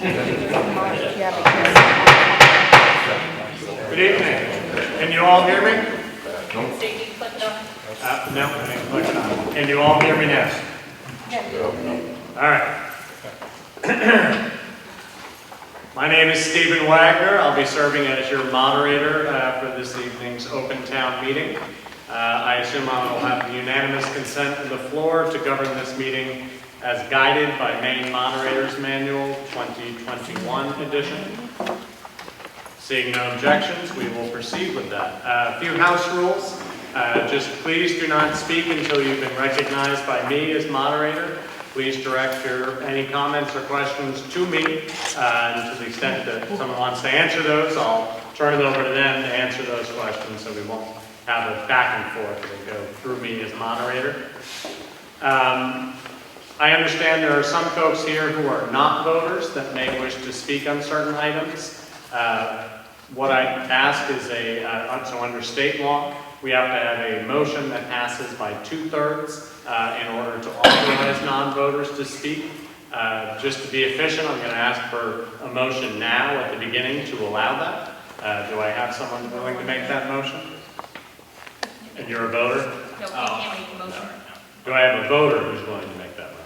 Good evening. Can you all hear me? No, I didn't click it on. Can you all hear me now? All right. My name is Stephen Wagner. I'll be serving as your moderator for this evening's open town meeting. I assume I will have the unanimous consent of the floor to govern this meeting as guided by Maine Moderator's Manual 2021 edition. Seeing no objections, we will proceed with that. A few house rules. Just please do not speak until you've been recognized by me as moderator. Please direct any comments or questions to me, and to the extent that someone wants to answer those, I'll turn it over to them to answer those questions so we won't have a back and forth that go through me as moderator. I understand there are some folks here who are not voters that may wish to speak on certain items. What I ask is so under state law, we have to have a motion that passes by 2/3 in order to authorize non-voters to speak. Just to be efficient, I'm going to ask for a motion now at the beginning to allow that. Do I have someone willing to make that motion? And you're a voter? No, we can't make a motion. Do I have a voter who's willing to make that motion?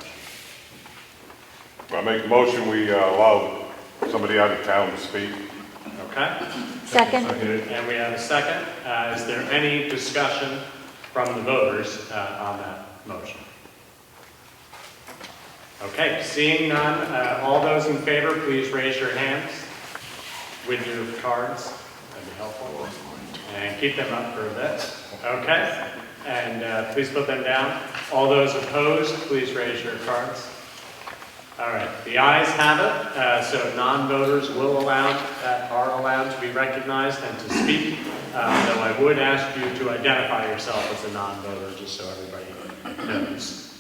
I make a motion we allow somebody out of town to speak. Okay. Second. And we have a second. Is there any discussion from the voters on that motion? Okay, seeing none, all those in favor, please raise your hands with your cards. That'd be helpful. And keep them up for a bit. Okay, and please put them down. All those opposed, please raise your cards. All right, the ayes have it, so non-voters are allowed to be recognized and to speak, though I would ask you to identify yourself as a non-voter just so everybody knows.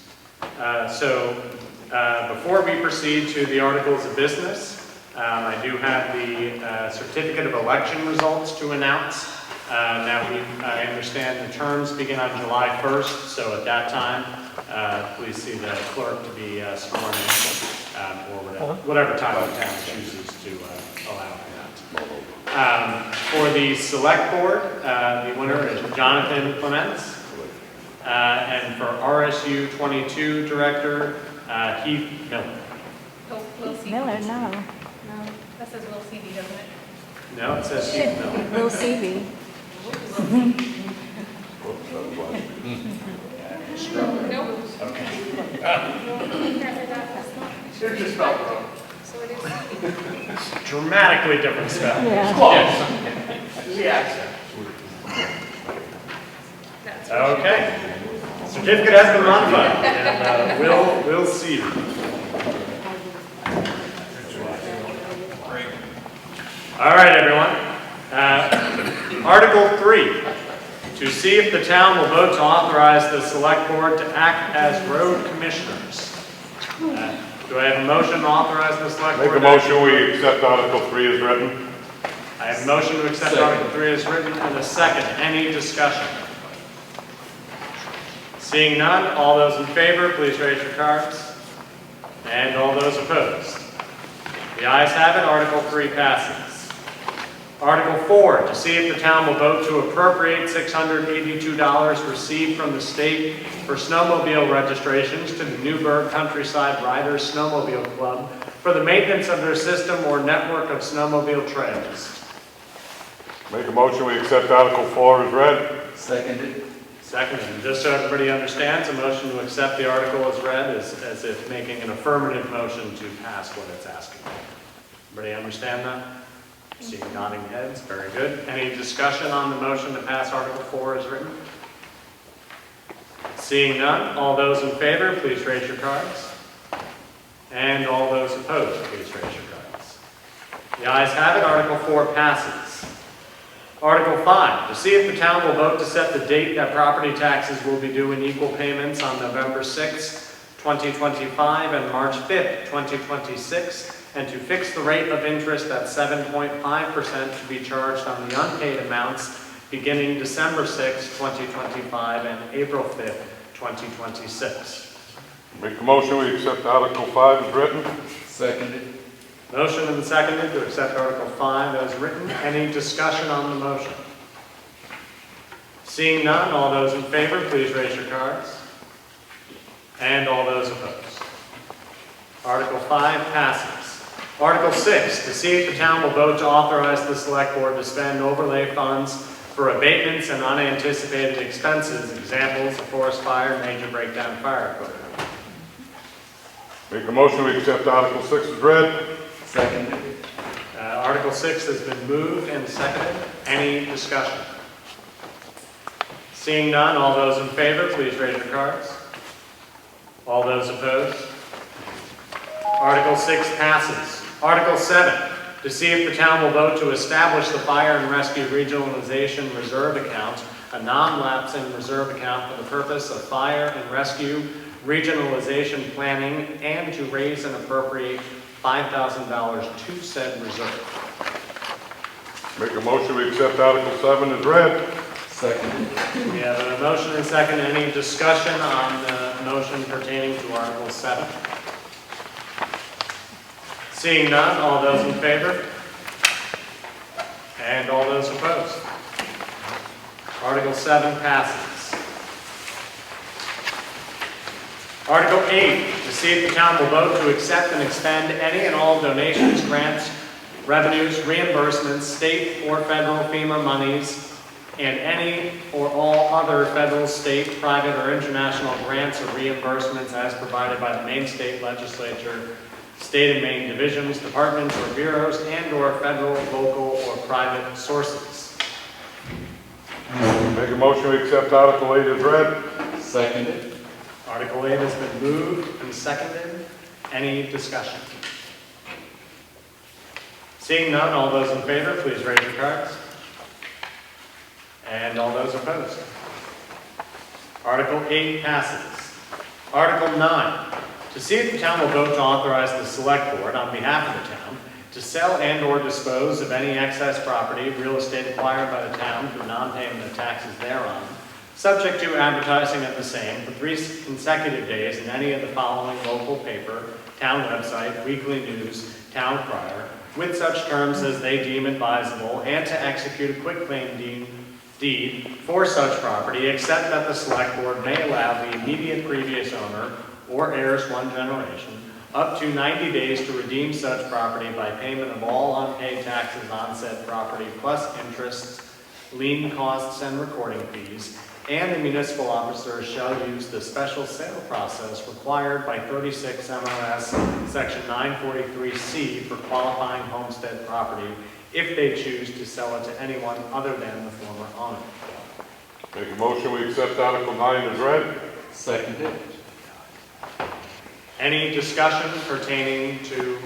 Before we proceed to the articles of business, I do have the certificate of election results to announce. I understand the terms begin on July 1st, so at that time, please see the clerk to be sworn in, or whatever time the town chooses to allow for that. For the select board, the winner is Jonathan Clements, and for RSU 22 director, Heath Miller. Oh, Will Seavey. Miller, no. No, that says Will Seavey, doesn't it? No, it says Heath Miller. Will Seavey. Nope. Okay. Apparently that's not. They're just spelled wrong. So it is Seavey. Dramatically different spell. Yeah. Close. Yes. That's Okay. Certificate has been modified. And we'll see. All right, everyone. Article 3. To see if the town will vote to authorize the select board to act as road commissioners. Do I have a motion to authorize the select board? Make a motion we accept Article 3 as written. I have a motion to accept Article 3 as written and a second. Any discussion? Seeing none, all those in favor, please raise your cards. And all those opposed. The ayes have it. Article 3 passes. Article 4, to see if the town will vote to appropriate $682 received from the state for snowmobile registrations to the Newburgh Countryside Riders Snowmobile Club for the maintenance of their system or network of snowmobile trails. Make a motion we accept Article 4 as read. Seconded. Seconded. Just so everybody understands, a motion to accept the article as read is as if making an affirmative motion to pass what it's asking. Everybody understand that? Seeing nodding heads, very good. Any discussion on the motion to pass Article 4 as written? Seeing none, all those in favor, please raise your cards. And all those opposed, please raise your cards. The ayes have it, Article 4 passes. Article 5, to see if the town will vote to set the date that property taxes will be due in equal payments on November 6, 2025 and March 5th, 2026, and to fix the rate of interest at 7.5% to be charged on the unpaid amounts beginning December 6, 2025 and April 5th, 2026. Make a motion we accept Article 5 as written. Seconded. Motion and seconded to accept Article 5 as written. Any discussion on the motion? Seeing none, all those in favor, please raise your cards. And all those opposed. Article 5 passes. Article 6, to see if the town will vote to authorize the select board to spend overlay funds for abatements and unanticipated expenses, examples of forest fire, major breakdown fire equipment. Make a motion, we accept Article 6 as read. Second. Article 6 has been moved and seconded. Any discussion? Seeing none, all those in favor, please raise your cards. All those opposed? Article 6 passes. Article 7, to see if the town will vote to establish the Fire and Rescue Regionalization Reserve Account, a non-lapsing reserve account for the purpose of fire and rescue regionalization planning, and to raise and appropriate $5,000 to said reserve. Make a motion, we accept Article 7 as read. Second. We have a motion and second. Any discussion on the motion pertaining to Article 7? Seeing none, all those in favor? And all those opposed? Article 7 passes. Article 8, to see if the town will vote to accept and expend any and all donations, grants, revenues, reimbursements, state or federal FEMA monies, and any or all other federal, state, private, or international grants or reimbursements as provided by the Maine State Legislature, state and Maine divisions, departments, or bureaus, and or federal, local, or private sources. Make a motion, we accept Article 8 as read. Second. Article 8 has been moved and seconded. Any discussion? Seeing none, all those in favor, please raise your cards. And all those opposed. Article 8 passes. Article 9, to see if the town will vote to authorize the select board on behalf of the town to sell and or dispose of any excess property, real estate acquired by the town through non-payment of taxes thereon, subject to advertising of the same for 3 consecutive days in any of the following local paper, town website, weekly news, town crier, with such terms as they deem advisable, and to execute a quitclaim deed for such property, except that the select board may allow the immediate previous owner or heirs one generation up to 90 days to redeem such property by payment of all unpaid taxes on said property, plus interest, lien costs, and recording fees, and the municipal officer shall use the special sale process required by 36 MRS Section 943C for qualifying homestead property if they choose to sell it to anyone other than the former owner. Make a motion, we accept Article 9 as read. Second. Any discussion pertaining to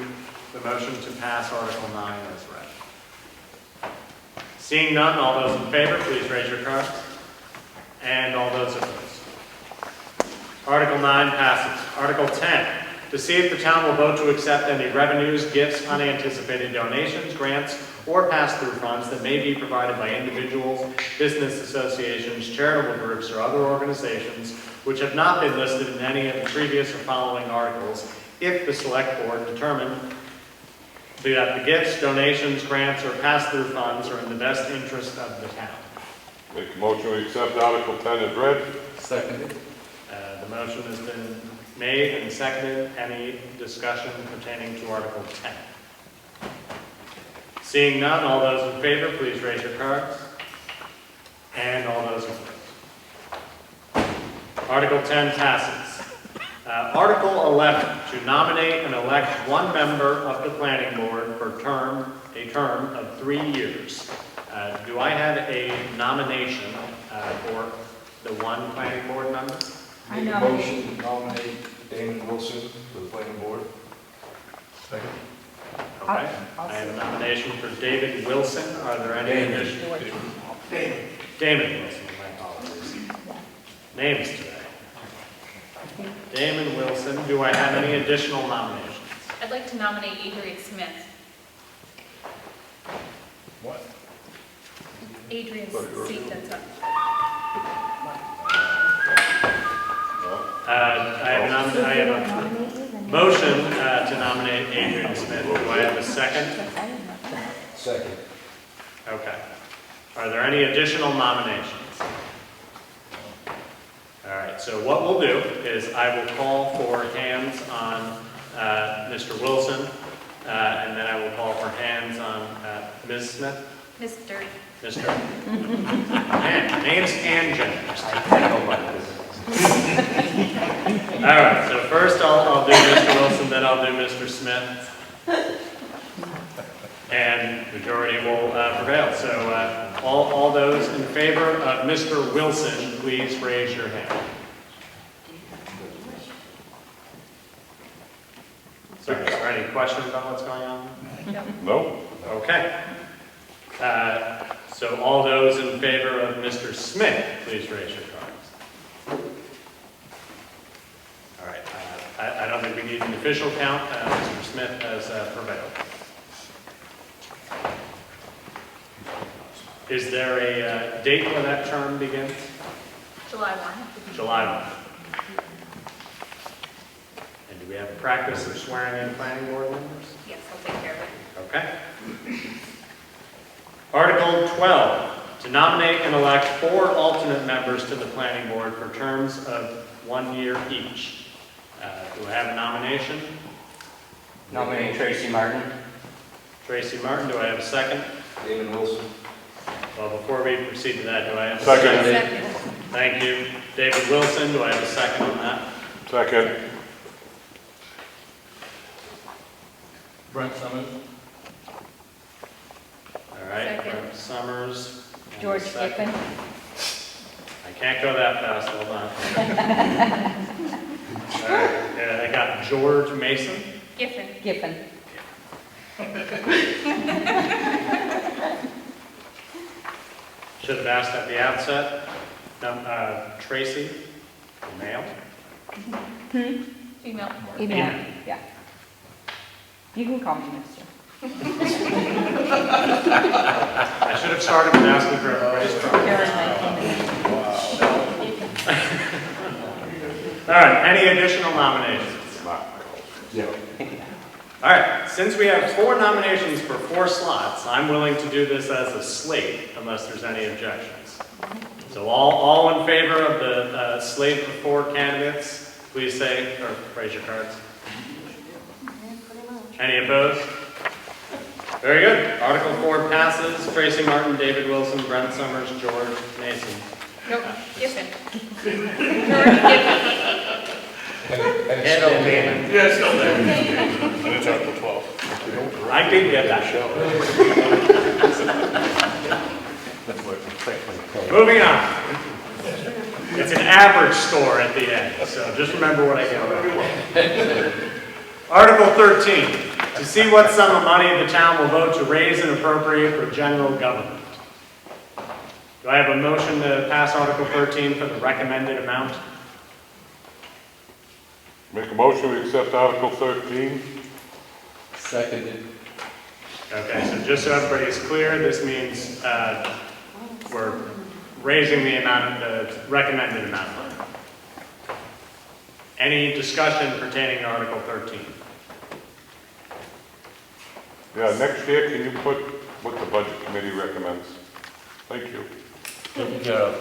the motion to pass Article 9 as read? Seeing none, all those in favor, please raise your cards. And all those opposed. Article 9 passes. Article 10, to see if the town will vote to accept any revenues, gifts, unanticipated donations, grants, or pass-through funds that may be provided by individuals, business associations, charitable groups, or other organizations which have not been listed in any of the previous or following articles, if the select board determine that the gifts, donations, grants, or pass-through funds are in the best interest of the town. Make a motion, we accept Article 10 as read. Second. The motion has been made and seconded. Any discussion pertaining to Article 10? Seeing none, all those in favor, please raise your cards. And all those opposed. Article 10 passes. Article 11, to nominate and elect one member of the planning board for a term of 3 years. Do I have a nomination for the one planning board member? I Make a nominate. motion to nominate Damon Wilson for the planning board. Second. Okay. I have a nomination for David Wilson. Are there any additional? Damon Wilson, my apologies. Names today. Damon Wilson. Do I have any additional nominations? I'd like to nominate Adrian Smith. What? Adrian's seat that's up. I have a motion to nominate Adrian Smith. Do I have a second? Second. Okay. Are there any additional nominations? All right, so what we'll do is I will call for hands on Mr. Wilson, and then I will call for hands on Ms. Smith. Mr. Mr. Man, names and genders. All right, so first I'll do Mr. Wilson, then I'll do Mr. Smith. And majority will prevail. So all those in favor of Mr. Wilson, please raise your hand. Sorry, is there any questions about what's going on? No? Okay. So all those in favor of Mr. Smith, please raise your cards. All right. I don't think we need an official count. Mr. Smith has prevailed. Is there a date when that term begins? July 1. July 1. And do we have a practice of swearing in planning board members? Yes, I'll take care of it. Okay. Article 12, to nominate and elect 4 alternate members to the planning board for terms of 1 year each. Do I have a nomination? Nominate Tracy Martin. Tracy Martin, do I have a second? Damon Wilson. Well, before we proceed to that, do I have a Second. Second. Thank you. David Wilson, do I have a second on that? Second. Brent Summers. All right, Second. Brent Summers. and a George second. Giffen. I can't go that fast, hold on. All right, I got George Mason. Giffen. Giffen. Should have asked at the outset. Tracy, male. Female. Email. Yeah. You can call me Mr. I should have started with asking for everybody's property. All right, any additional nominations? Yeah. All right, since we have 4 nominations for 4 slots, I'm willing to do this as a slate unless there's any objections. So all in favor of the slate of 4 candidates, please say, or raise your cards. Any opposed? Very good. Article 4 passes. Tracy Martin, David Wilson, Brent Summers, George Mason. Nope, Giffen. George Giffen. And it's still Damon. Yeah, still there. And it's Article 12. I did get that. Moving on. It's an average score at the end, so just remember what I get. Article 13, to see what sum of money the town will vote to raise and appropriate for general government. Do I have a motion to pass Article 13 for the recommended amount? Make a motion, we accept Article 13. Seconded. Okay, so just so everybody is clear, this means we're raising the amount, the recommended amount of money. Any discussion pertaining to Article 13? Yeah, next year, can you put what the budget committee recommends? Thank you. Taken care of.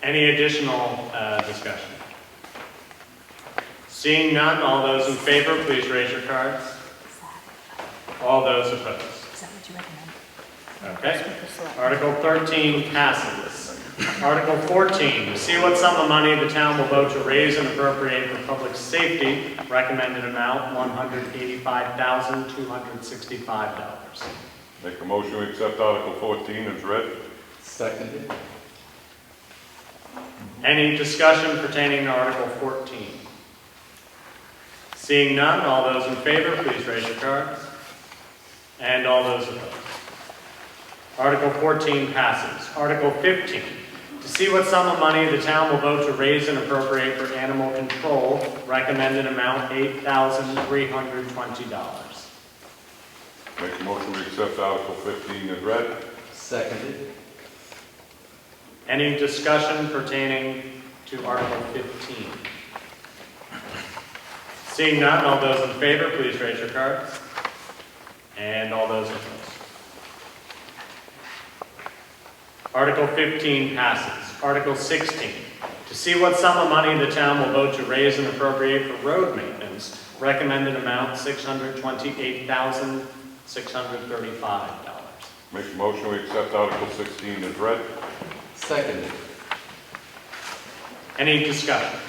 Any additional discussion? Seeing none, all those in favor, please raise your cards. All those opposed. Is that what you recommend? Okay. Article 13 passes. Article 14, to see what sum of money the town will vote to raise and appropriate for public safety, recommended amount $185,265. Make a motion, we accept Article 14 as read. Seconded. Any discussion pertaining to Article 14? Seeing none, all those in favor, please raise your cards. And all those opposed. Article 14 passes. Article 15, to see what sum of money the town will vote to raise and appropriate for animal control, recommended amount $8,320. Make a motion, we accept Article 15 as read. Seconded. Any discussion pertaining to Article 15? Seeing none, all those in favor, please raise your cards. And all those opposed. Article 15 passes. Article 16, to see what sum of money the town will vote to raise and appropriate for road maintenance. Recommended amount $628,635. Make a motion, we accept Article 16 as read. Seconded. Any discussion?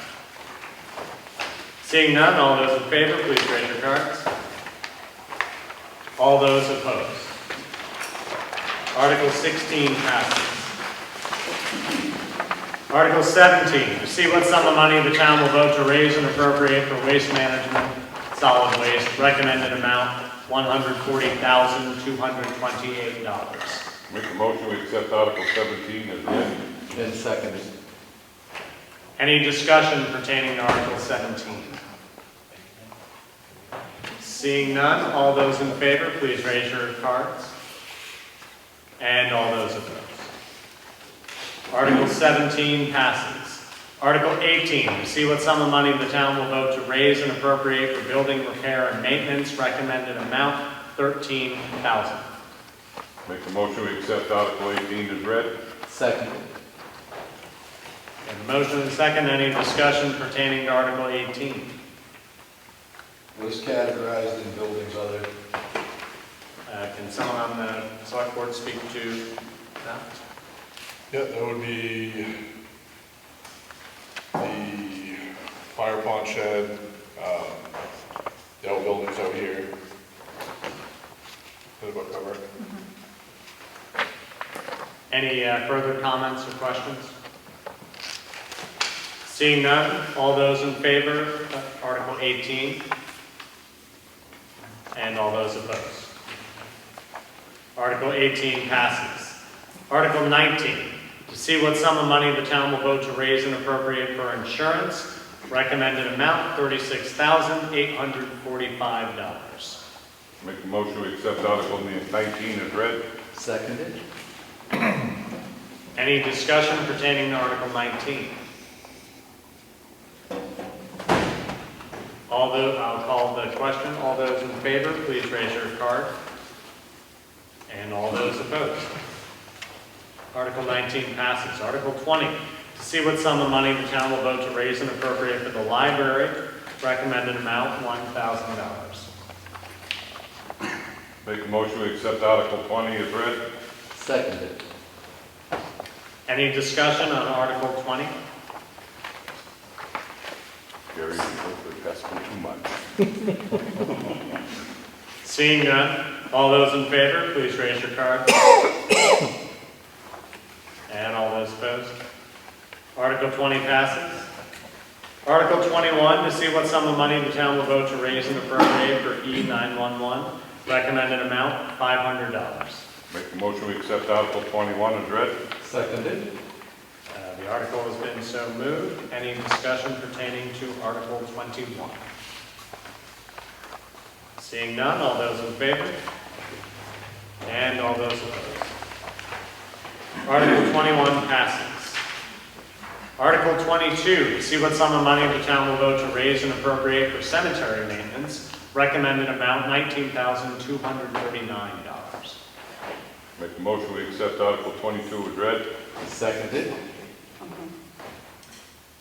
Seeing none, all those in favor, please raise your cards. All those opposed. Article 16 passes. Article 17, to see what sum of money the town will vote to raise and appropriate for waste management, solid waste, recommended amount $140,228. Make a motion, we accept Article 17 as read. And seconded. Any discussion pertaining to Article 17? Seeing none, all those in favor, please raise your cards. And all those opposed. Article 17 passes. Article 18, to see what sum of money the town will vote to raise and appropriate for building, repair, and maintenance, recommended amount $13,000. Make a motion, we accept Article 18 as read. Seconded. And a motion and a second, any discussion pertaining to Article 18? What is categorized in buildings other? Can someone on the select board speak to that? Yeah, that would be the fire pond shed, the outbuildings out here. That's about cover it. Any further comments or questions? Seeing none, all those in favor of Article 18? And all those opposed? Article 18 passes. Article 19, to see what sum of money the town will vote to raise and appropriate for insurance, recommended amount $36,845. Make a motion, we accept Article 19 as read. Seconded. Any discussion pertaining to Article 19? I'll call the question. All those in favor, please raise your card. And all those opposed. Article 19 passes. Article 20, to see what sum of money the town will vote to raise and appropriate for the library, recommended amount $1,000. Make a motion, we accept Article 20 as read. Seconded. Any discussion on Article 20? Gary, you're asking too much. Seeing none, all those in favor, please raise your card. And all those opposed. Article 20 passes. Article 21, to see what sum of money the town will vote to raise and appropriate for E911, recommended amount $500. Make a motion, we accept Article 21 as read. Seconded. The article has been so moved. Any discussion pertaining to Article 21? Seeing none, all those in favor? And all those opposed. Article 21 passes. Article 22, to see what sum of money the town will vote to raise and appropriate for cemetery maintenance, recommended amount $19,239. Make a motion, we accept Article 22 as read. Seconded.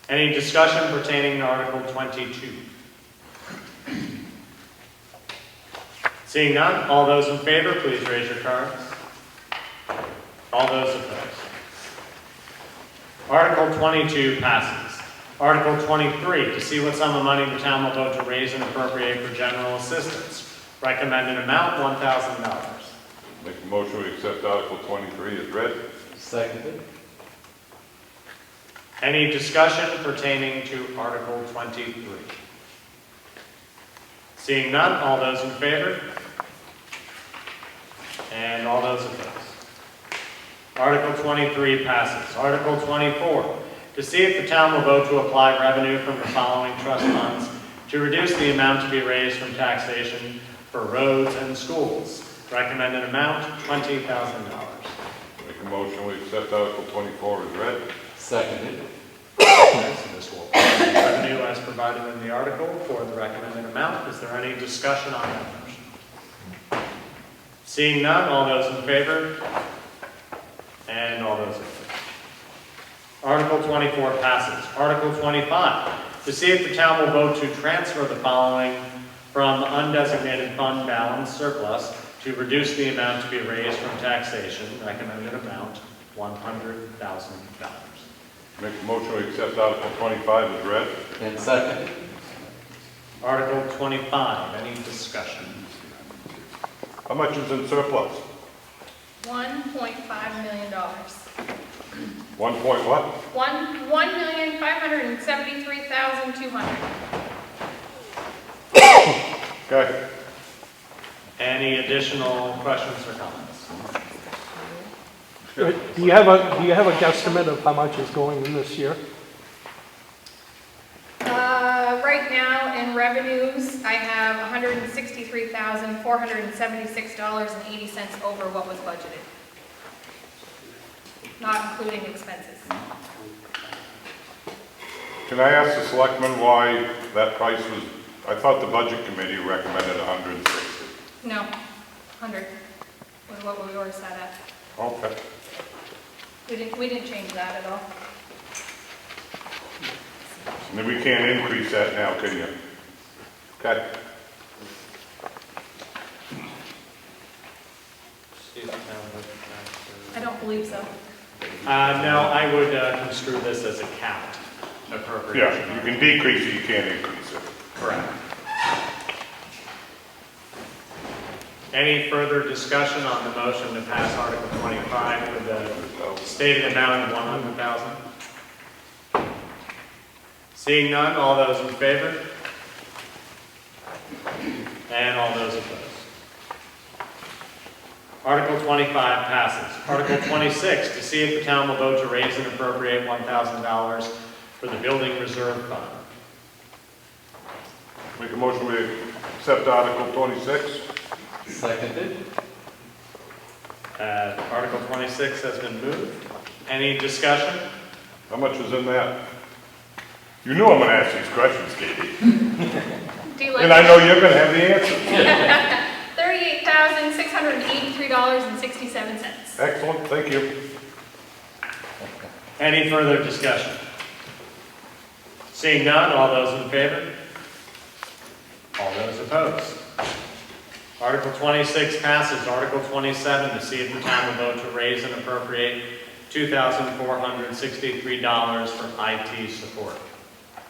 Any discussion pertaining to Article 22? Seeing none, all those in favor, please raise your cards. All those opposed. Article 22 passes. Article 23, to see what sum of money the town will vote to raise and appropriate for general assistance. Recommended amount $1,000. Make a motion, we accept Article 23 as read. Seconded. Any discussion pertaining to Article 23? Seeing none, all those in favor? And all those opposed. Article 23 passes. Article 24, to see if the town will vote to apply revenue from the following trust funds to reduce the amount to be raised from taxation for roads and schools. Recommended amount, $20,000. Make a motion, we accept Article 24 as read. Seconded. So this will apply to revenue as provided in the article for the recommended amount. Is there any discussion on that motion? Seeing none, all those in favor? And all those opposed? Article 24 passes. Article 25, to see if the town will vote to transfer the following from undesignated fund balance surplus to reduce the amount to be raised from taxation, recommended amount, $100,000. Make a motion to accept Article 25 as read. And seconded. Article 25, any discussion? How much is in surplus? $1.5 million. 1 point what? $1,573,200. Okay. Any additional questions or comments? Do you have a guesstimate of how much is going in this year? Right now in revenues, I have $163,476.80 over what was budgeted, not including expenses. Can I ask the selectmen why that price was, I thought the budget committee recommended 160. No, 100 was what we already set at. Okay. We didn't change that at all. And then we can't increase that now, can you? Okay. I don't believe so. No, I would construe this as a capped appropriation. Yeah, you can decrease it, you can't increase it. Correct. Any further discussion on the motion to pass Article 25 with the stated amount of $100,000? Seeing none, all those in favor? And all those opposed? Article 25 passes. Article 26, to see if the town will vote to raise and appropriate $1,000 for the Building Reserve Fund. Make a motion we accept Article 26. Seconded. Article 26 has been moved. Any discussion? How much is in that? You knew I'm going to ask these questions, Katie. Do you like And I know you're going to have the answers. $38,683.67. Excellent, thank you. Any further discussion? Seeing none, all those in favor? All those opposed? Article 26 passes. Article 27, to see if the town will vote to raise and appropriate $2,463 for IT support.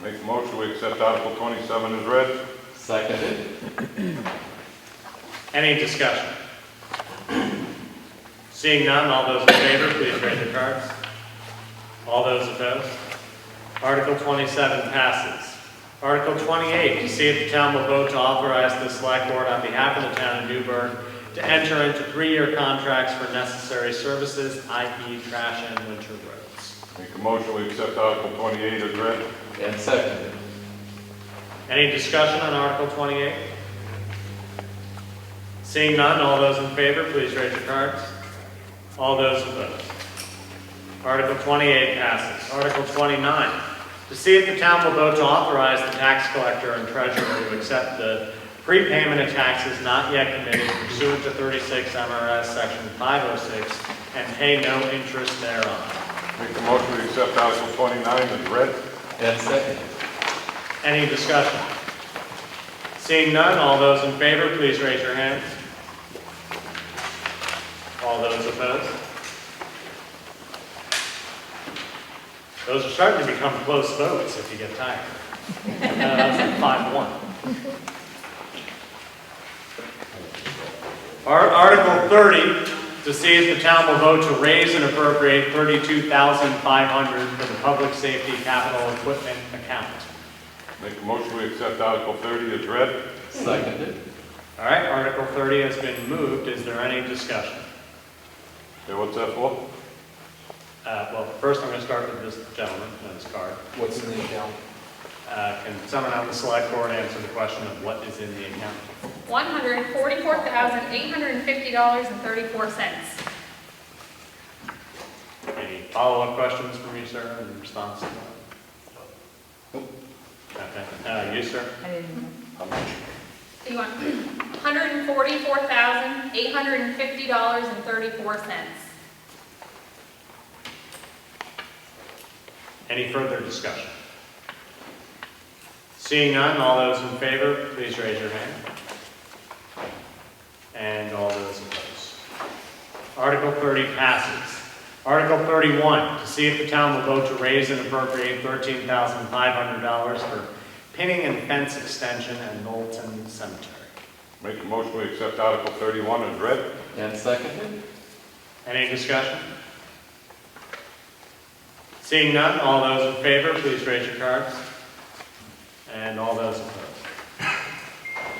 Make a motion we accept Article 27 as read. Seconded. Any discussion? Seeing none, all those in favor, please raise your cards. All those opposed? Article 27 passes. Article 28, to see if the town will vote to authorize the select board on behalf of the town of Newburgh to enter into 3-year contracts for necessary services, i.e. trash and winter roads. Make a motion we accept Article 28 as read. And seconded. Any discussion on Article 28? Seeing none, all those in favor, please raise your cards. All those opposed? Article 28 passes. Article 29, to see if the town will vote to authorize the tax collector and treasurer to accept the prepayment of taxes not yet committed pursuant to 36 MRS Section 506 and pay no interest thereon. Make a motion we accept Article 29 as read. And seconded. Any discussion? Seeing none, all those in favor, please raise your hands. All those opposed? Those are starting to become close votes if you get tired. That's like 5-1. Article 30, to see if the town will vote to raise and appropriate $32,500 for the public safety capital equipment account. Make a motion we accept Article 30 as read. Seconded. All right, Article 30 has been moved. Is there any discussion? Okay, what's that for? Well, first I'm going to start with this gentleman and his card. What's in the account? Can someone on the select board answer the question of what is in the account? $144,850.34. Any follow-up questions from you, sir, in response to that? You, sir? I didn't know. How much? You want $144,850.34. Any further discussion? Seeing none, all those in favor, please raise your hand. And all those opposed. Article 30 passes. Article 31, to see if the town will vote to raise and appropriate $13,500 for pinning and fence extension at Knowlton Cemetery. Make a motion we accept Article 31 as read. And seconded. Any discussion? Seeing none, all those in favor, please raise your cards. And all those opposed.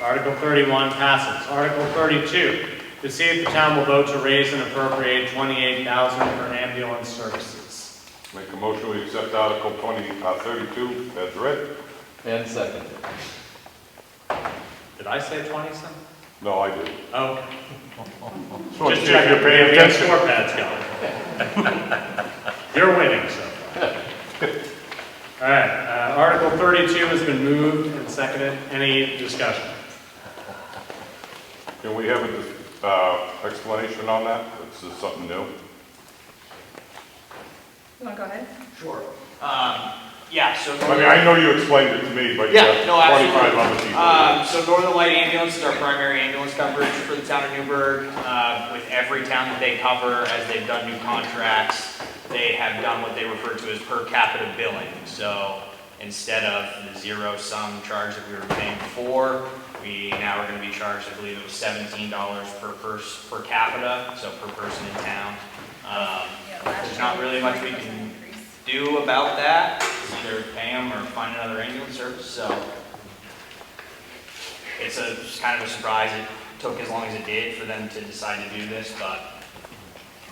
Article 31 passes. Article 32, to see if the town will vote to raise and appropriate $28,000 for ambulance services. Make a motion we accept Article 32 as read. And seconded. Did I say 20 something? No, I did. Oh, Just want to just see if checking. you're paying We have attention. score pads going. You're winning so far. All right, Article 32 has been moved and seconded. Any discussion? Can we have an explanation on that? This is something new. You want to go ahead? Sure. Yeah, so. I mean, I know you explained it to me, but Yeah, no, 25 other people. So Northern Light Ambulance is our primary ambulance coverage for the town of Newburgh. With every town that they cover, as they've done new contracts, they have done what they refer to as per capita billing. So instead of the zero-sum charge that we were paying before, we now are going to be charged, I believe it was $17 per capita, so per person in town. There's not really much we can do about that. Either pay them or find another ambulance service. So it's kind of a surprise it took as long as it did for them to decide to do this, but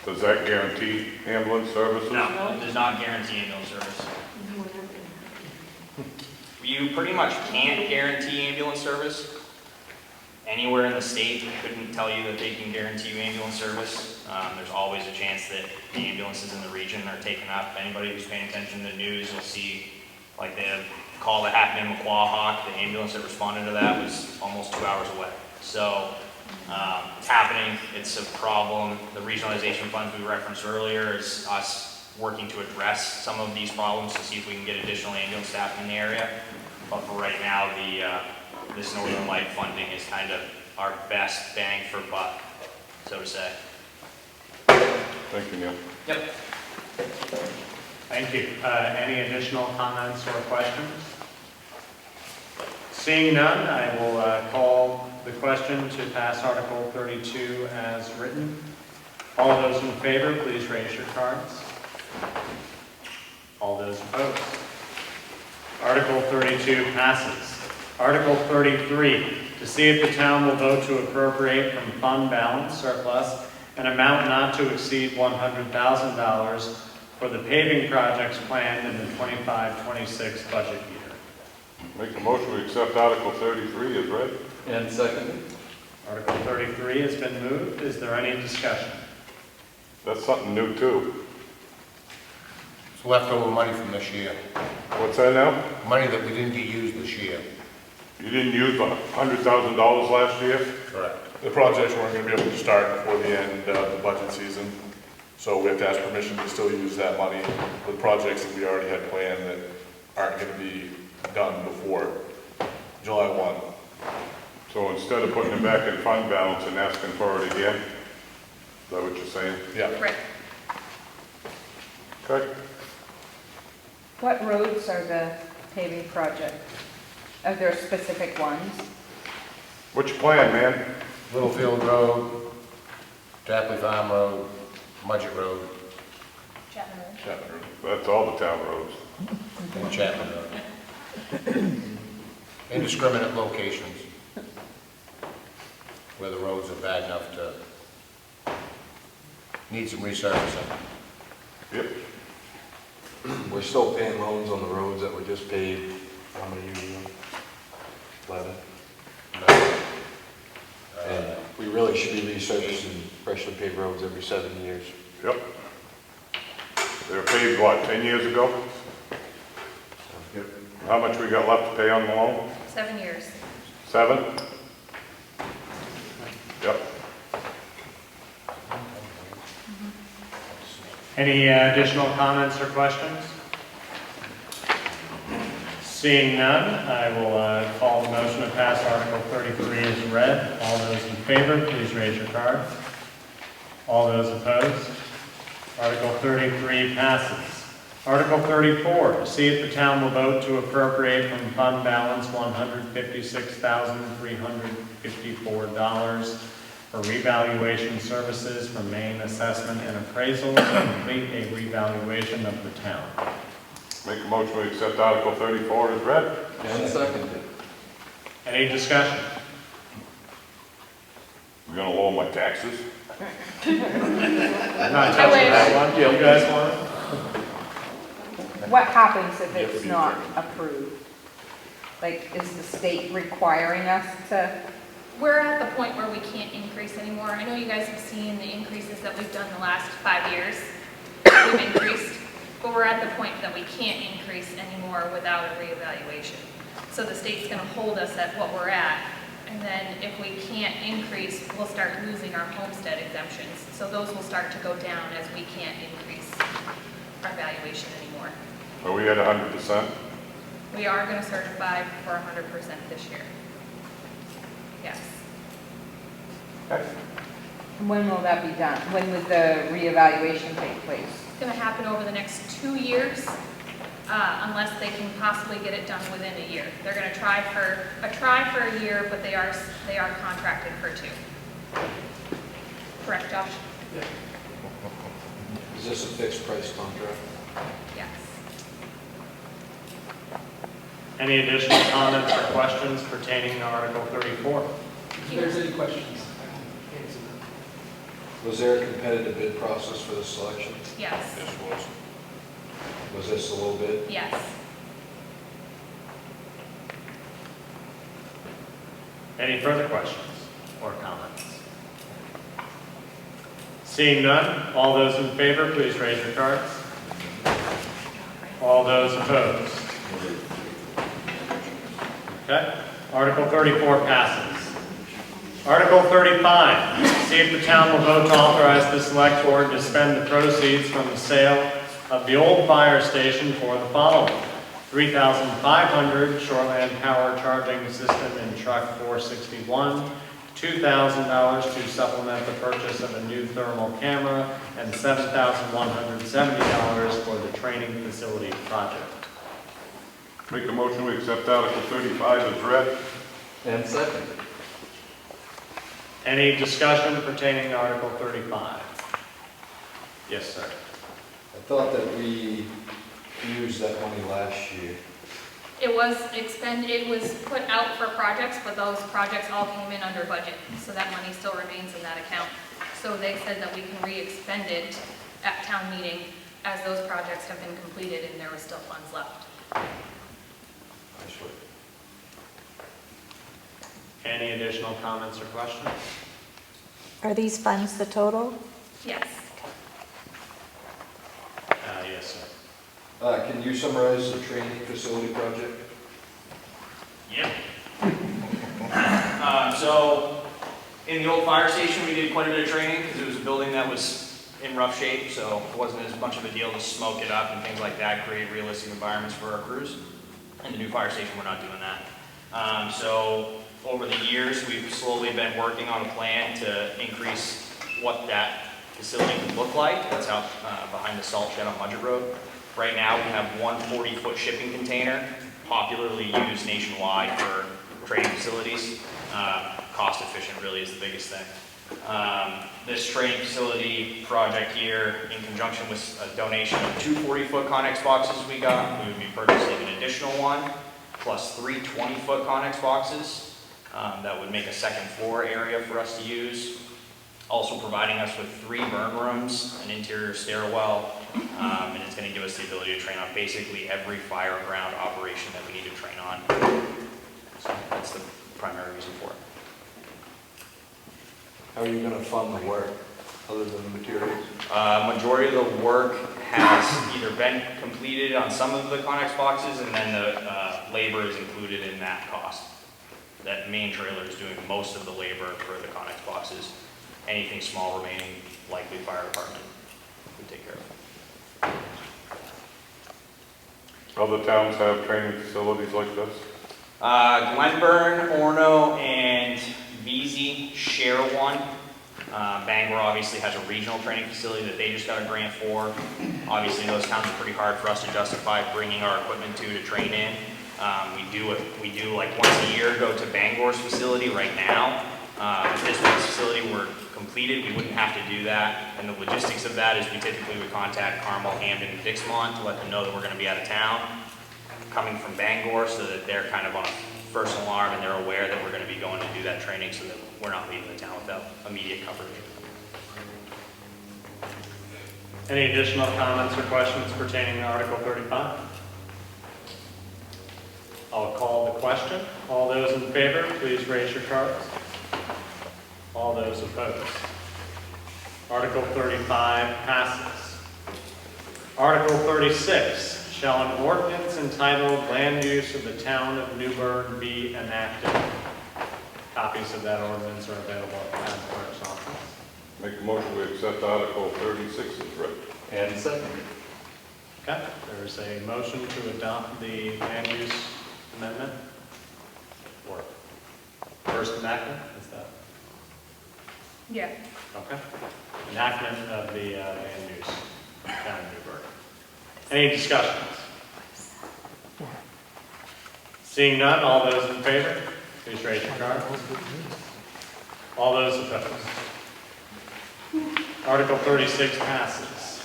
Does that guarantee ambulance services? no, it does not guarantee ambulance service. You pretty much can't guarantee ambulance service. Anywhere in the state couldn't tell you that they can guarantee you ambulance service. There's always a chance that the ambulances in the region are taken up. Anybody who's paying attention to the news will see, like the call that happened in McQuahawk, the ambulance that responded to that was almost 2 hours away. So it's happening, it's a problem. The regionalization funds we referenced earlier is us working to address some of these problems to see if we can get additional ambulance staff in the area. But for right now, this Northern Light funding is kind of our best bang for buck, so to say. Thank you, Neil. Yep. Thank you. Any additional comments or questions? Seeing none, I will call the question to pass Article 32 as written. All those in favor, please raise your cards. All those opposed. Article 32 passes. Article 33, to see if the town will vote to appropriate from fund balance surplus an amount not to exceed $100,000 for the paving projects planned in the 25-26 budget year. Make a motion we accept Article 33 as read. And seconded. Article 33 has been moved. Is there any discussion? That's something new too. It's leftover money from this year. What's that now? Money that we didn't get used this year. You didn't use $100,000 last year? Correct. The projects weren't going to be able to start before the end of the budget season, so we have to ask permission to still use that money for the projects that we already had planned that aren't going to be done before July 1. So instead of putting it back in fund balance and asking for it again, is that what you're saying? Yeah. Right. Okay. What roads are the paving project? Are there specific ones? What's your plan, man? Littlefield Road, Tapley Farm Road, Mudgett Road, Chapman Road. Chapman Road. That's all the town roads. and Chapman Road. Indiscriminate locations where the roads are bad enough to need some resurfacing. Yep. We're still paying loans on the roads that were just paved, how many years ago? 11. And we really should be resurfacing freshly paved roads every 7 years. Yep. They were paved, what, 10 years ago? Yep. How much we got left to pay on the loan? 7 years. 7? Yep. Any additional comments or questions? Seeing none, I will call the motion to pass Article 33 as read. All those in favor, please raise your card. All those opposed? Article 33 passes. Article 34, to see if the town will vote to appropriate from fund balance $156,354 for revaluation services from Maine Assessment and Appraisal to complete a revaluation of the town. Make a motion to accept Article 34 as read. And seconded. Any discussion? We're gonna lower my taxes? I'm not touching that one. You guys want it? What happens if it's not approved? Like, is the state requiring us to? We're at the point where we can't increase anymore. I know you guys have seen the increases that we've done the last 5 years. We've increased, but we're at the point that we can't increase anymore without a reevaluation. So the state's gonna hold us at what we're at, and then if we can't increase, we'll start losing our homestead exemptions. So those will start to go down as we can't increase our valuation anymore. Are we at 100%? We are gonna certify for 100% this year. Yes. When will that be done? When would the reevaluation take place? It's gonna happen over the next 2 years, unless they can possibly get it done within a year. They're gonna try for a year, but they are contracted for 2. Correct, Josh? Is this a fixed price contract? Yes. Any additional comments or questions pertaining to Article 34? If there's any questions, I can answer them. Was there a competitive bid process for the selection? Yes. This was. Was this a low bid? Yes. Any further questions or comments? Seeing none, all those in favor, please raise your cards. All those opposed? Okay. Article 34 passes. Article 35, see if the town will vote to authorize the select board to spend the proceeds from the sale of the old fire station for the following: $3,500 Shoreland Power Charging System in Truck 461, $2,000 to supplement the purchase of a new thermal camera, and $7,170 for the training facility project. Make a motion to accept Article 35 as read. And seconded. Any discussion pertaining to Article 35? Yes, sir. I thought that we used that money last year. It was put out for projects, but those projects all came in under budget, so that money still remains in that account. So they said that we can re-expend it at town meeting as those projects have been completed and there was still funds left. I swear. Any additional comments or questions? Are these funds the total? Yes. Yes, sir. Can you summarize the training facility project? Yep. So, in the old fire station, we did quite a bit of training because it was a building that was in rough shape, so it wasn't as much of a deal to smoke it up and things like that, create realistic environments for our crews. In the new fire station, we're not doing that. So, over the years, we've slowly been working on a plan to increase what that facility can look like. That's out behind the salt shed on Mudgett Road. Right now, we have one 40-foot shipping container, popularly used nationwide for training facilities. Cost efficient really is the biggest thing. This training facility project here, in conjunction with a donation of 2 40-foot Connex boxes we got, we would be purchasing an additional one, plus 3 20-foot Connex boxes. That would make a second floor area for us to use. Also providing us with 3 burn rooms, an interior stairwell, and it's going to give us the ability to train on basically every fire ground operation that we need to train on. So that's the primary reason for it. How are you going to fund the work, other than the materials? Majority of the work has either been completed on some of the Connex boxes, and then the labor is included in that cost. That main trailer is doing most of the labor for the Connex boxes. Anything small remaining, likely fire department would take care of. Other towns have training facilities like this? Glenburn, Orono, and VZ share one. Bangor obviously has a regional training facility that they just got a grant for. Obviously, those towns are pretty hard for us to justify bringing our equipment to train in. We do like once a year go to Bangor's facility right now. If this one's facility were completed, we wouldn't have to do that. And the logistics of that is we typically would contact Carmel, Hamden, and Dixmont to let them know that we're going to be out of town, coming from Bangor, so that they're kind of on a first alarm and they're aware that we're going to be going to do that training, so that we're not leaving the town without immediate coverage. Any additional comments or questions pertaining to Article 35? I'll call the question. All those in favor, please raise your cards. All those opposed. Article 35 passes. Article 36, shall an ordinance entitled Land Use of the Town of Newburgh be enacted? Copies of that ordinance are available at the town clerk's office. Make a motion to accept Article 36 as read. And seconded. Okay, there's a motion to adopt the land use amendment. Or first enactment, is that? Yeah. Okay. Enactment of the land use town of Newburgh. Any discussions? Seeing none, all those in favor, please raise your card. All those opposed. Article 36 passes.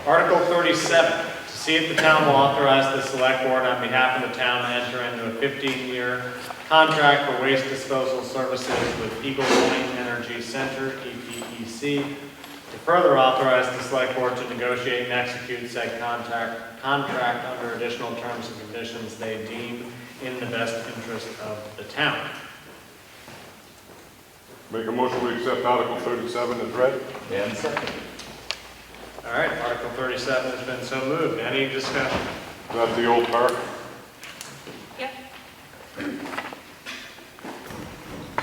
Article 37, to see if the town will authorize the select board on behalf of the town to enter into a 15-year contract for waste disposal services with Eagle Point Energy Center, EPEC, to further authorize the select board to negotiate and execute said contract under additional terms and conditions they deem in the best interest of the town. Make a motion to accept Article 37 as read. And seconded. All right, Article 37 has been so moved. Any discussion? Is that the old park? Yep.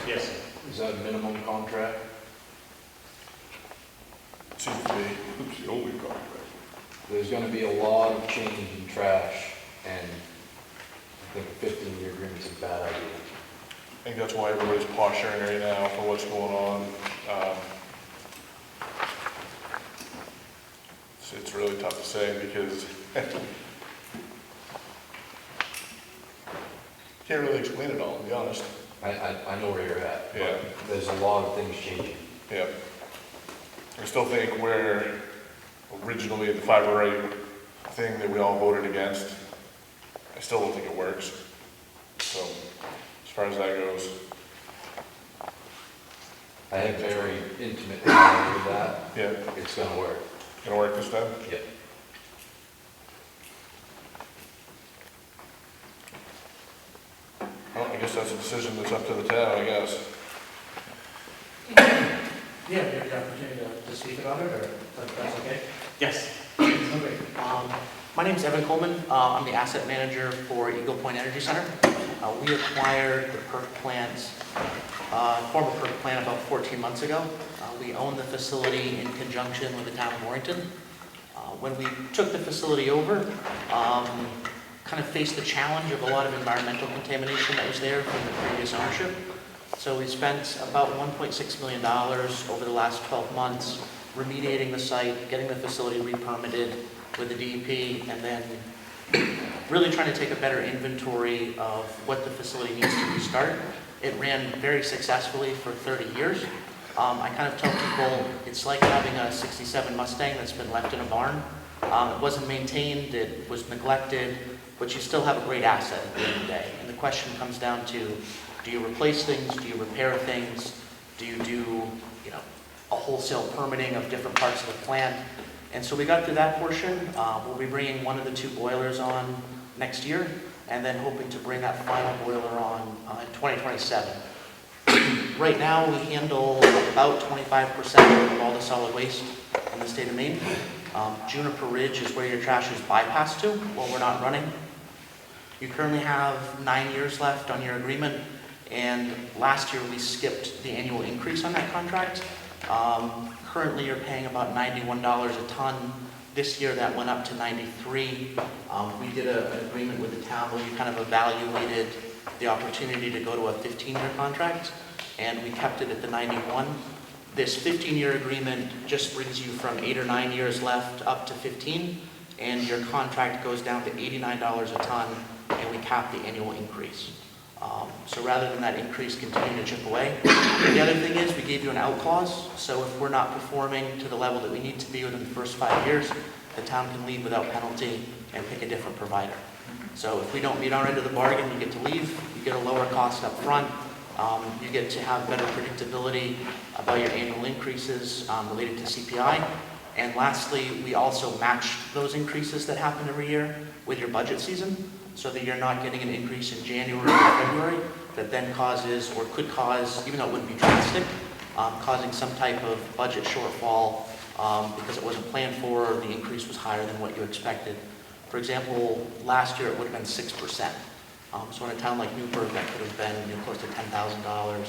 Yes, sir. Is that a minimum contract? Seems to be. It's the only contract. There's gonna be a lot of change in trash, and I think a 15-year agreement's a bad idea. I think that's why everybody's posturing right now for what's going on. It's really tough to say because can't really explain it all, to be honest. I know where you're at. but Yeah. There's a lot of things changing. Yeah. I still think where originally the fiber rate thing that we all voted against, I still don't think it works. So as far as that goes, I have very intimate knowledge of that. yeah, It's gonna work. gonna work this time? Yep. Well, I guess that's a decision that's up to the town, I guess. Yeah, you have the opportunity to speak about it, or that's okay? Yes. Oh, great. My name's Evan Coleman. I'm the asset manager for Eagle Point Energy Center. We acquired the PERC plant, former PERC plant about 14 months ago. We own the facility in conjunction with the town of Warrington. When we took the facility over, kind of faced the challenge of a lot of environmental contamination that was there from the previous ownership. So we spent about $1.6 million over the last 12 months remediating the site, getting the facility re-permitted with the DEP, and then really trying to take a better inventory of what the facility needs to restart. It ran very successfully for 30 years. I kind of tell people it's like having a '67 Mustang that's been left in a barn. It wasn't maintained, it was neglected, but you still have a great asset at the end of the day. And the question comes down to, do you replace things, do you repair things, do you do, a wholesale permitting of different parts of the plant? And so we got through that portion. We'll be bringing one of the two boilers on next year, and then hoping to bring that final boiler on in 2027. Right now, we handle about 25% of all the solid waste in the state of Maine. Juniper Ridge is where your trash is bypassed to when we're not running. You currently have 9 years left on your agreement, and last year we skipped the annual increase on that contract. Currently, you're paying about $91 a ton. This year, that went up to 93. We did an agreement with the town where we kind of evaluated the opportunity to go to a 15-year contract, and we kept it at the 91. This 15-year agreement just brings you from 8 or 9 years left up to 15, and your contract goes down to $89 a ton, and we cap the annual increase. So rather than that increase continue to chip away. The other thing is we gave you an out clause, so if we're not performing to the level that we need to be within the first 5 years, the town can leave without penalty and pick a different provider. So if we don't meet our end of the bargain, you get to leave, you get a lower cost up front, you get to have better predictability about your annual increases related to CPI. And lastly, we also match those increases that happen every year with your budget season, so that you're not getting an increase in January or February that then causes, or could cause, even though it wouldn't be drastic, causing some type of budget shortfall because it wasn't planned for, or the increase was higher than what you expected. For example, last year it would have been 6%. So in a town like Newburgh, that could have been close to $10,000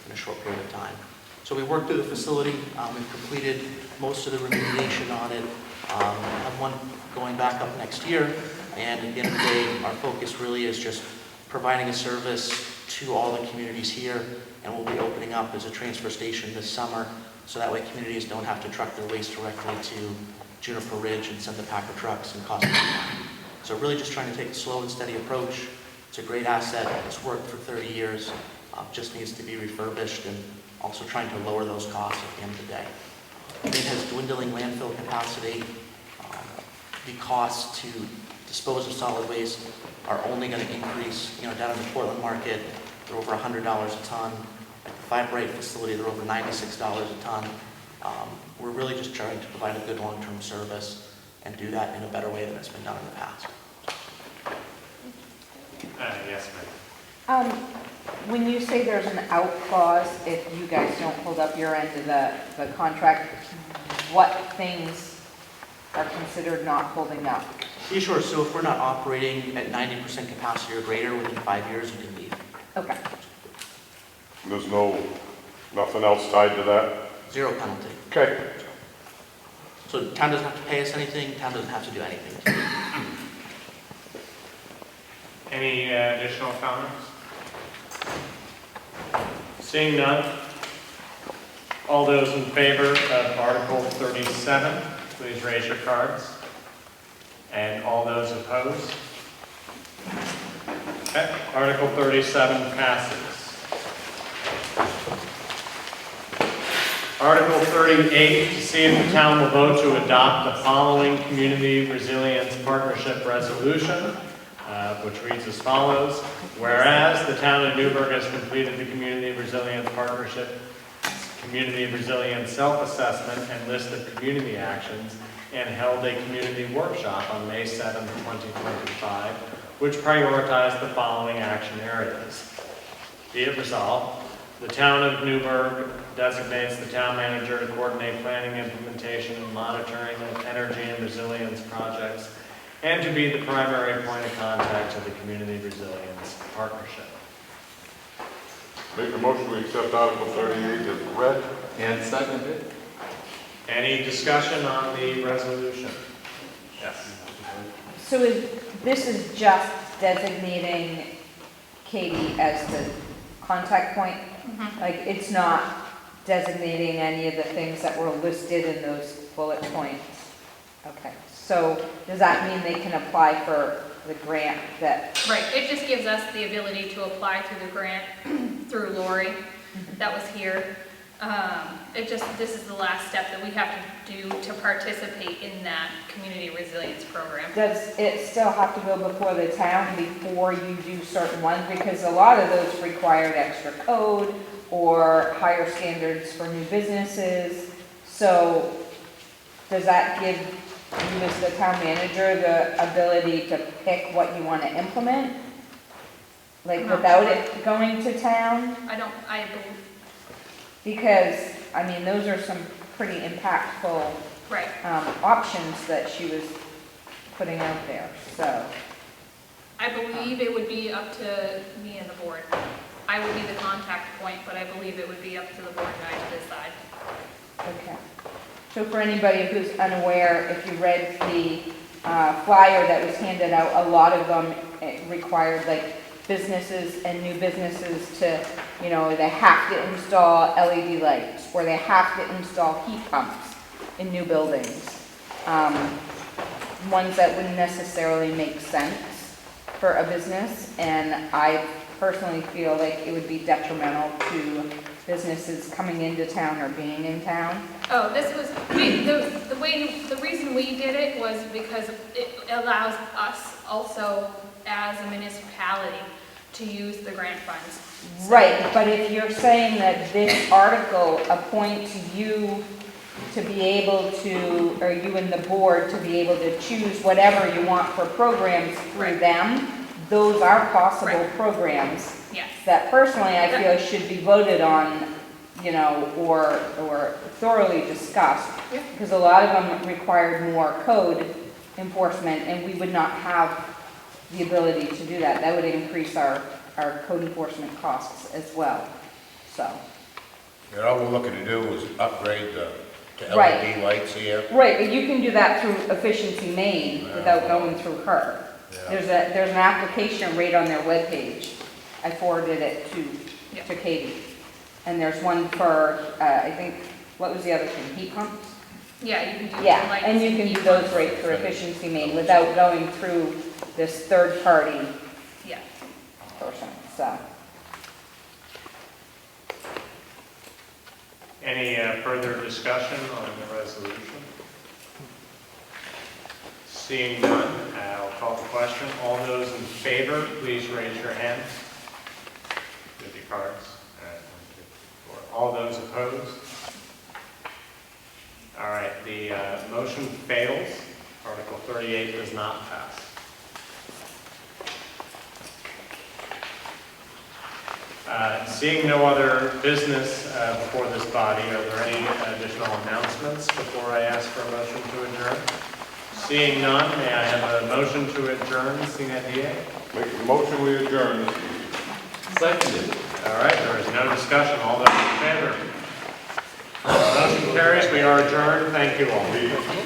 in a short period of time. So we worked through the facility, we've completed most of the remediation on it, have one going back up next year, and at the end of the day, our focus really is just providing a service to all the communities here, and we'll be opening up as a transfer station this summer, so that way communities don't have to truck their waste directly to Juniper Ridge and send the Packer trucks and cost them money. So really just trying to take a slow and steady approach. It's a great asset, it's worked for 30 years, just needs to be refurbished, and also trying to lower those costs at the end of the day. It has dwindling landfill capacity. The costs to dispose of solid waste are only going to increase. Down in the Portland market, they're over $100 a ton. At the Five Bright facility, they're over $96 a ton. We're really just trying to provide a good long-term service and do that in a better way than it's been done in the past. Yes, ma'am. When you say there's an out clause, if you guys don't hold up your end of the contract, what things are considered not holding up? Yeah, sure. So if we're not operating at 90% capacity or greater within 5 years, you can leave. Okay. There's nothing else tied to that? Zero penalty. Okay. So the town doesn't have to pay us anything, town doesn't have to do anything. Any additional comments? Seeing none, all those in favor of Article 37, please raise your cards. And all those opposed? Okay, Article 37 passes. Article 38, to see if the town will vote to adopt the following Community Resilience Partnership Resolution, which reads as follows. Whereas the town of Newburgh has completed the Community Resilience Partnership, Community Resilience Self-Assessment and List of Community Actions, and held a community workshop on May 7, 2025, which prioritized the following action areas. Be it resolved, the town of Newburgh designates the town manager to coordinate planning, implementation, and monitoring of energy and resilience projects, and to be the primary point of contact of the Community Resilience Partnership. Make a motion to accept Article 38 as read. And seconded. Any discussion on the resolution? Yes. So this is just designating Katie as the contact point? Like, it's not designating any of the things that were listed in those bullet points? Okay, so does that mean they can apply for the grant that? Right, it just gives us the ability to apply through the grant through Lori that was here. This is the last step that we have to do to participate in that community resilience program. Does it still have to go before the town before you do certain ones? Because a lot of those required extra code or higher standards for new businesses. So does that give you as the town manager the ability to pick what you want to implement? Like without it going to town? I believe. Because, I mean, those are some pretty impactful Right. options that she was putting out there, so. I believe it would be up to me and the board. I would be the contact point, but I believe it would be up to the board guy to decide. Okay. So for anybody who's unaware, if you read the flyer that was handed out, a lot of them required like businesses and new businesses to, you know, they have to install LED lights, or they have to install heat pumps in new buildings. Ones that wouldn't necessarily make sense for a business, and I personally feel like it would be detrimental to businesses coming into town or being in town. Oh, this was, the reason we did it was because it allows us also as a municipality to use the grant funds. So- Right, but if you're saying that this article appoints you to be able to, or you and the board to be able to choose whatever you want for programs through Right. them, those are possible Right. programs Yes. that personally I feel should be voted on, you know, or thoroughly discussed. Yeah. Because a lot of them required more code enforcement, and we would not have the ability to do that. That would increase our code enforcement costs as well, so. And all we're looking to do is upgrade to Right. LED lights here. Right, but you can do that through Efficiency Maine without going through her. Yeah. There's an application right on their webpage. I forwarded it Yeah. to Katie. And there's one for, I think, what was the other thing, heat pumps? Yeah, you can do. Yeah, lights and you can heat do those pumps. right through Efficiency Maine without going through this third-party Yeah. person, so. Any further discussion on the resolution? Seeing none, I'll call the question. All those in favor, please raise your hands. With your cards. All those opposed? All right, the motion fails. Article 38 does not pass. Seeing no other business before this body, are there any additional announcements before I ask for a motion to adjourn? Seeing none, may I have a motion to adjourn, sine die? Make a motion, we adjourn this meeting. Seconded. All right, there is no discussion. All those in favor? Motion carries. We are adjourned. Thank you all.